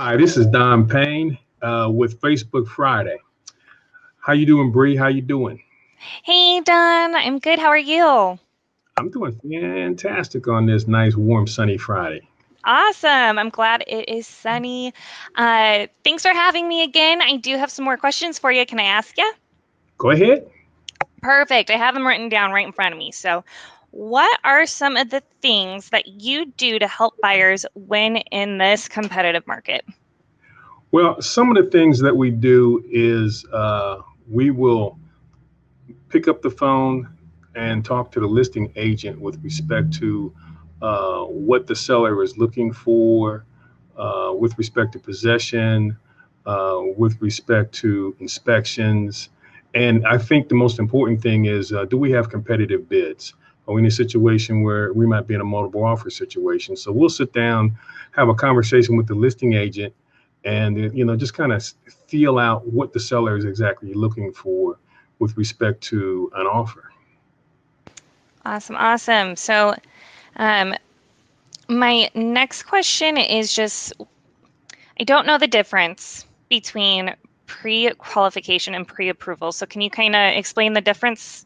Hi, this is Don Payne with Facebook Friday. How you doing, Bree? How you doing? Hey, Don. I'm good. How are you? I'm doing fantastic on this nice, warm, sunny Friday. Awesome. I'm glad it is sunny. Thanks for having me again. I do have some more questions for you. Can I ask you? Go ahead. Perfect. I have them written down right in front of me. So, what are some of the things that you do to help buyers win in this competitive market? Well, some of the things that we do is we will pick up the phone and talk to the listing agent with respect to what the seller is looking for, with respect to possession, with respect to inspections. And I think the most important thing is, do we have competitive bids? Are we in a situation where we might be in a multiple offer situation? So we'll sit down, have a conversation with the listing agent, and just kind of feel out what the seller is exactly looking for with respect to an offer. Awesome. Awesome. So, um, my next question is just I don't know the difference between pre-qualification and pre-approval. So, can you kind of explain the Yeah, that's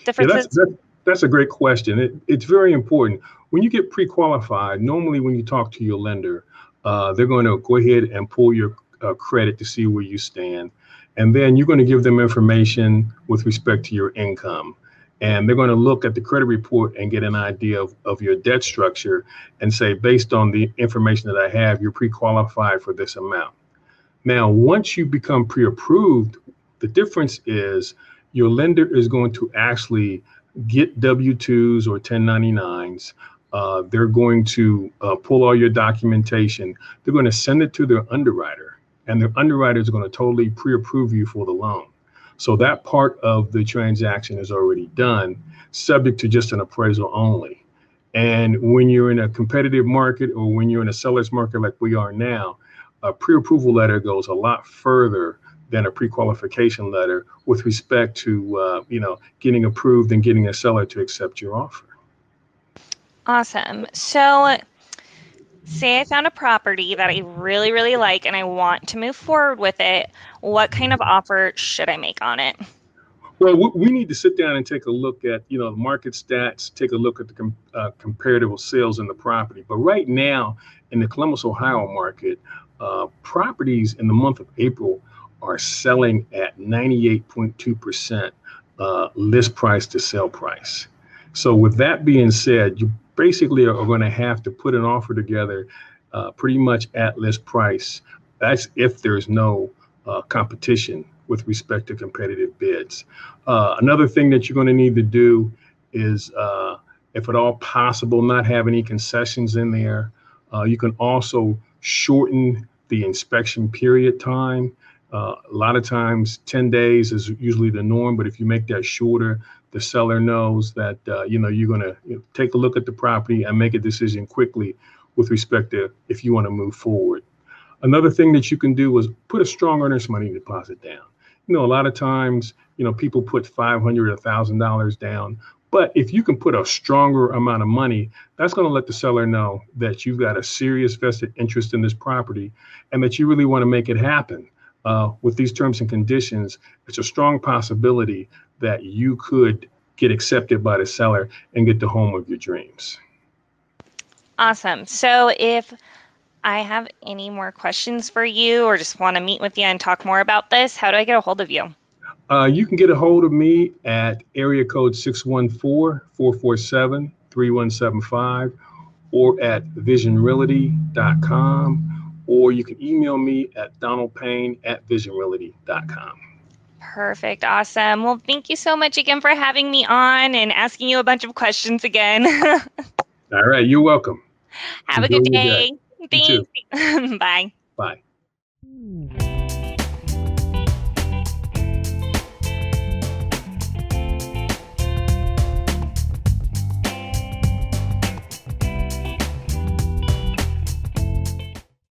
differences? that, that's a great question. It's very important. When you get pre-qualified, normally when you talk to your lender, they're going to go ahead and pull your credit to see where you stand, and then you're going to give them information with respect to your income. And they're going to look at the credit report and get an idea of your debt structure and say, based on the information that I have, you're pre-qualified for this amount. Now, once you become pre-approved, the difference is your lender is going to actually get W-2s or 1099s. They're going to pull all your documentation. They're going to send it to their underwriter, and their underwriter is going to totally pre-approve you for the loan. So that part of the transaction is already done, subject to just an appraisal only. And when you're in a competitive market or when you're in a seller's market like we are now, a pre-approval letter goes a lot further than a pre-qualification letter with respect to getting approved and getting a seller to accept your offer. Awesome. So, say I found a property that I really, really like and I want to move forward with it. What kind of offer should I make on it? Well, we need to sit down and take a look at the market stats, take a look at the comparative sales in the property. But right now in the Columbus, Ohio market, properties in the month of April are selling at 98.2% list price to sell price. So with that being said, you basically are going to have to put an offer together pretty much at list price. That's if there's no competition with respect to competitive bids. Another thing that you're going to need to do is, if at all possible, not have any concessions in there. You can also shorten the inspection period time. A lot of times 10 days is usually the norm, but if you make that shorter, the seller knows that you're going to take a look at the property and make a decision quickly with respect to if you want to move forward. Another thing that you can do is put a strong earnest money deposit down. A lot of times, people put $500, $1,000 down. But if you can put a stronger amount of money, that's going to let the seller know that you've got a serious vested interest in this property and that you really want to make it happen. With these terms and conditions, it's a strong possibility that you could get accepted by the seller and get the home of your dreams. Awesome. So, if I have any more questions for you or just want to meet with you and talk more about this, how do I get a hold of you? You can get a hold of me at area code 614-447-3175 or at visionrealty.com, or you can email me at donaldpayne@visionrealty.com. Perfect. Awesome. Well, thank you so much again for having me on and asking you a bunch of questions again. All right, you're welcome. Have a Enjoy good your day. day. You too. Thanks. Bye. Bye.